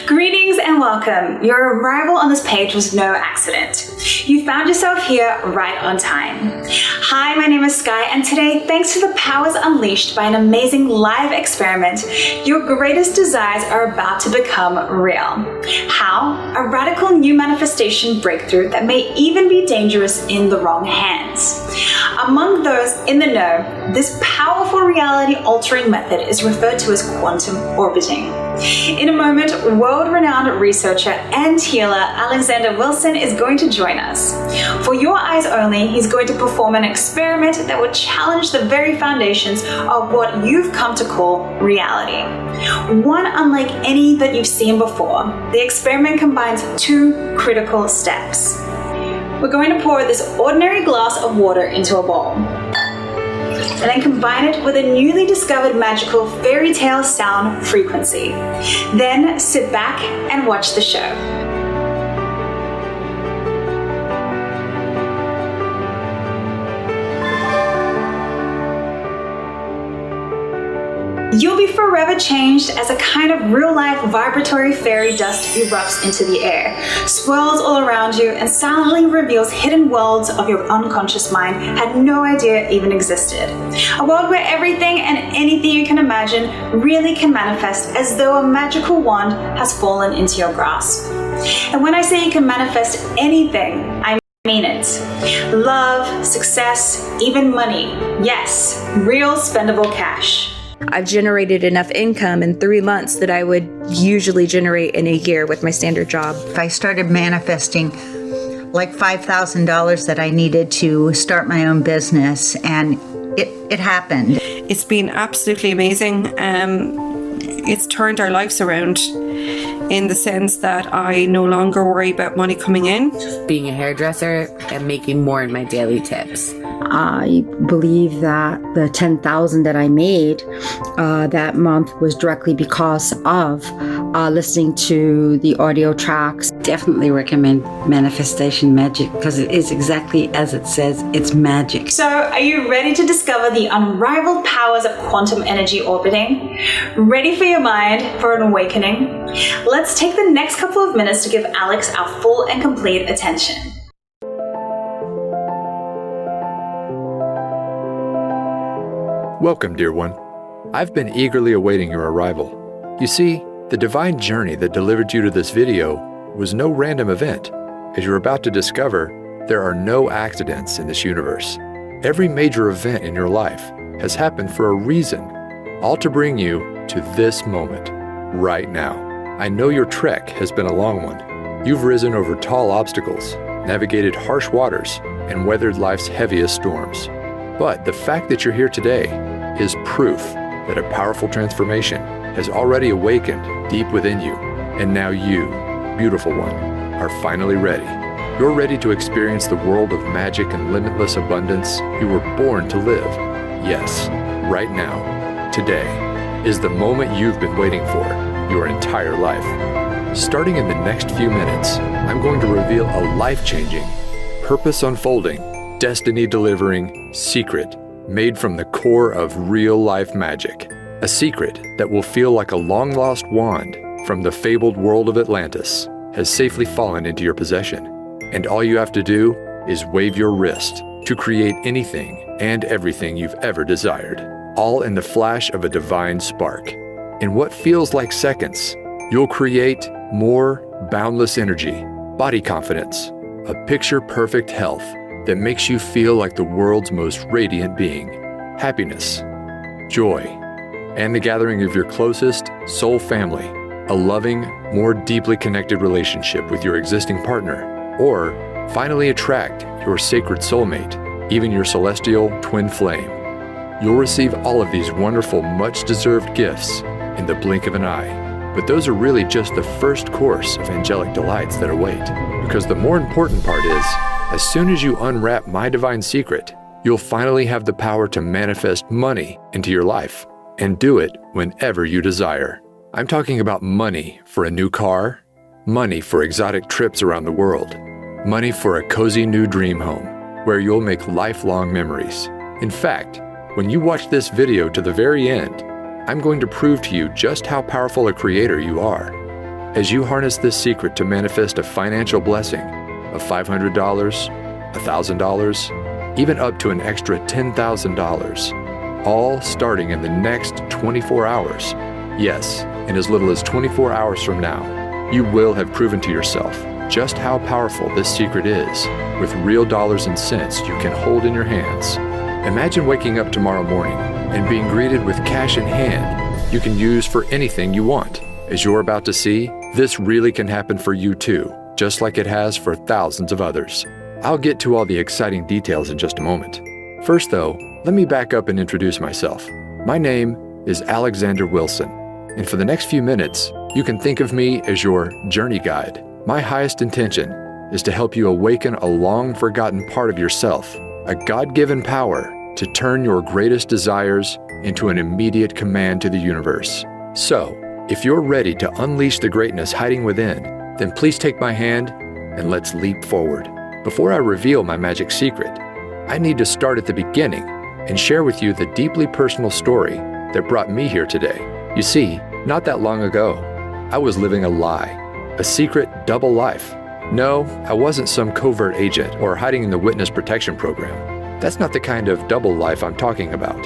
Greetings and welcome. Your arrival on this page was no accident. You found yourself here right on time. Hi, my name is Sky, and today, thanks to the powers unleashed by an amazing live experiment, your greatest desires are about to become real. How? A radical new manifestation breakthrough that may even be dangerous in the wrong hands. Among those in the know, this powerful reality-altering method is referred to as quantum orbiting. In a moment, world-renowned researcher and healer Alexander Wilson is going to join us. For your eyes only, he's going to perform an experiment that will challenge the very foundations of what you've come to call reality. One unlike any that you've seen before. The experiment combines two critical steps. We're going to pour this ordinary glass of water into a bowl, and then combine it with a newly discovered magical fairy tale sound frequency. Then sit back and watch the show. You'll be forever changed as a kind of real-life vibratory fairy dust erupts into the air, swirls all around you, and silently reveals hidden worlds of your unconscious mind had no idea even existed. A world where everything and anything you can imagine really can manifest as though a magical wand has fallen into your grasp. And when I say you can manifest anything, I mean it. Love, success, even money. Yes, real spendable cash. I've generated enough income in 3 months that I would usually generate in a year with my standard job. I started manifesting like $5,000 that I needed to start my own business, and it happened. It's been absolutely amazing. It's turned our lives around in the sense that I no longer worry about money coming in. Being a hairdresser and making more in my daily tips. I believe that the $10,000 that I made that month was directly because of listening to the audio tracks. Definitely recommend Manifestation Magic because it is exactly as it says, it's magic. So, are you ready to discover the unrivaled powers of quantum energy orbiting? Ready for your mind for an awakening? Let's take the next couple of minutes to give Alex our full and complete attention. Welcome, dear one. I've been eagerly awaiting your arrival. You see, the divine journey that delivered you to this video was no random event. As you're about to discover, there are no accidents in this universe. Every major event in your life has happened for a reason, all to bring you to this moment, right now. I know your trek has been a long one. You've risen over tall obstacles, navigated harsh waters, and weathered life's heaviest storms. But the fact that you're here today is proof that a powerful transformation has already awakened deep within you. And now you, beautiful one, are finally ready. You're ready to experience the world of magic and limitless abundance you were born to live. Yes, right now, today, is the moment you've been waiting for your entire life. Starting in the next few minutes, I'm going to reveal a life-changing, purpose-unfolding, destiny-delivering secret made from the core of real-life magic. A secret that will feel like a long-lost wand from the fabled world of Atlantis has safely fallen into your possession. And all you have to do is wave your wrist to create anything and everything you've ever desired, all in the flash of a divine spark. In what feels like seconds, you'll create more boundless energy, body confidence, a picture-perfect health that makes you feel like the world's most radiant being, happiness, joy, and the gathering of your closest soul family, a loving, more deeply connected relationship with your existing partner, or finally attract your sacred soulmate, even your celestial twin flame. You'll receive all of these wonderful, much-deserved gifts in the blink of an eye. But those are really just the first course of angelic delights that await, because the more important part is, as soon as you unwrap my divine secret, you'll finally have the power to manifest money into your life and do it whenever you desire. I'm talking about money for a new car, money for exotic trips around the world, money for a cozy new dream home where you'll make lifelong memories. In fact, when you watch this video to the very end, I'm going to prove to you just how powerful a creator you are. as you harness this secret to manifest a financial blessing of $500, $1,000, even up to an extra $10,000, all starting in the next 24 hours. Yes, in as little as 24 hours from now, you will have proven to yourself just how powerful this secret is with real dollars and cents you can hold in your hands. Imagine waking up tomorrow morning and being greeted with cash in hand you can use for anything you want. As you're about to see, this really can happen for you too, just like it has for thousands of others. I'll get to all the exciting details in just a moment. First though, let me back up and introduce myself. My name is Alexander Wilson, and for the next few minutes, you can think of me as your journey guide. My highest intention is to help you awaken a long-forgotten part of yourself, a God-given power to turn your greatest desires into an immediate command to the universe. So, if you're ready to unleash the greatness hiding within, then please take my hand and let's leap forward. Before I reveal my magic secret, I need to start at the beginning and share with you the deeply personal story that brought me here today. You see, not that long ago, I was living a lie, a secret double life. No, I wasn't some covert agent or hiding in the witness protection program. That's not the kind of double life I'm talking about.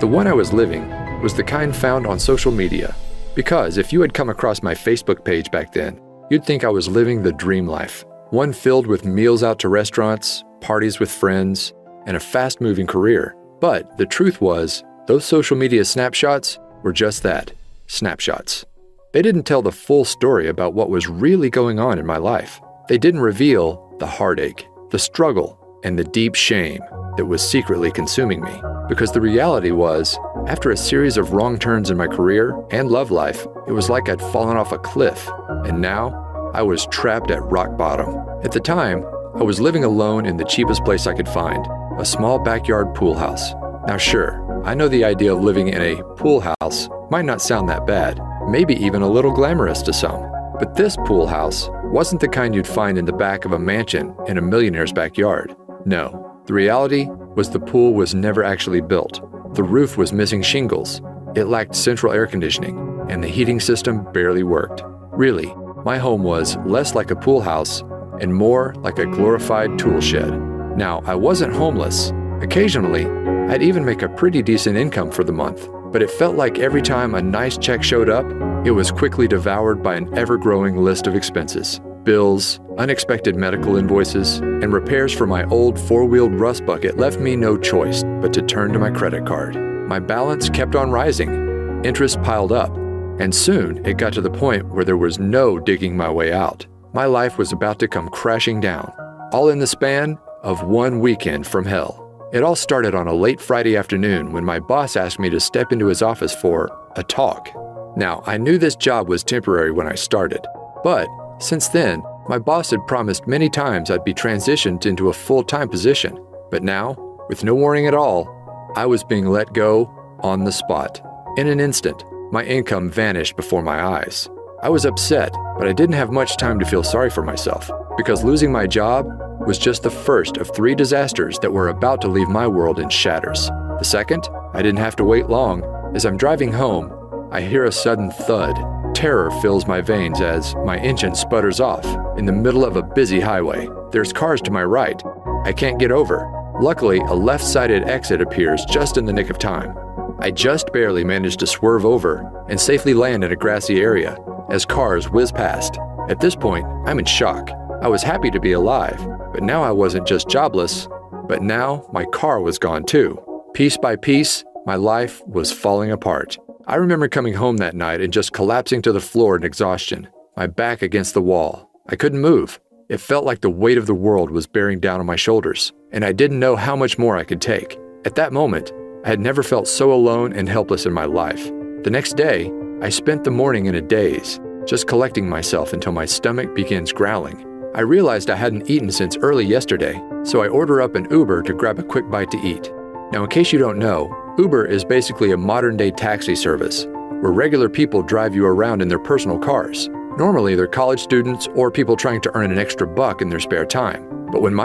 The one I was living was the kind found on social media. Because if you had come across my Facebook page back then, you'd think I was living the dream life. One filled with meals out to restaurants, parties with friends, and a fast-moving career. But the truth was, those social media snapshots were just that, snapshots. They didn't tell the full story about what was really going on in my life. They didn't reveal the heartache, the struggle, and the deep shame that was secretly consuming me. Because the reality was, after a series of wrong turns in my career and love life, it was like I'd fallen off a cliff, and now I was trapped at rock bottom. At the time, I was living alone in the cheapest place I could find, a small backyard pool house. Now sure, I know the idea of living in a pool house might not sound that bad, maybe even a little glamorous to some. But this pool house wasn't the kind you'd find in the back of a mansion in a millionaire's backyard. No, the reality was the pool was never actually built. The roof was missing shingles, it lacked central air conditioning, and the heating system barely worked. Really, my home was less like a pool house and more like a glorified tool shed. Now, I wasn't homeless. Occasionally, I'd even make a pretty decent income for the month, but it felt like every time a nice check showed up, it was quickly devoured by an ever-growing list of expenses. Bills, unexpected medical invoices, and repairs for my old four-wheeled rust bucket left me no choice but to turn to my credit card. My balance kept on rising, interest piled up, and soon it got to the point where there was no digging my way out. My life was about to come crashing down, all in the span of one weekend from hell. It all started on a late Friday afternoon when my boss asked me to step into his office for a talk. Now, I knew this job was temporary when I started, but since then, my boss had promised many times I'd be transitioned into a full-time position. But now, with no warning at all, I was being let go on the spot. In an instant, my income vanished before my eyes. I was upset, but I didn't have much time to feel sorry for myself, because losing my job was just the first of 3 disasters that were about to leave my world in shatters. The second, I didn't have to wait long. As I'm driving home, I hear a sudden thud. Terror fills my veins as my engine sputters off in the middle of a busy highway. There's cars to my right. I can't get over. Luckily, a left-sided exit appears just in the nick of time. I just barely managed to swerve over and safely land in a grassy area as cars whiz past. At this point, I'm in shock. I was happy to be alive, but now I wasn't just jobless, but now my car was gone too. Piece by piece, my life was falling apart. I remember coming home that night and just collapsing to the floor in exhaustion, my back against the wall. I couldn't move. It felt like the weight of the world was bearing down on my shoulders, and I didn't know how much more I could take. At that moment, I had never felt so alone and helpless in my life. The next day, I spent the morning in a daze, just collecting myself until my stomach begins growling. I realized I hadn't eaten since early yesterday, so I order up an Uber to grab a quick bite to eat. Now, in case you don't know, Uber is basically a modern-day taxi service, where regular people drive you around in their personal cars. Normally, they're college students or people trying to earn an extra buck in their spare time. But when my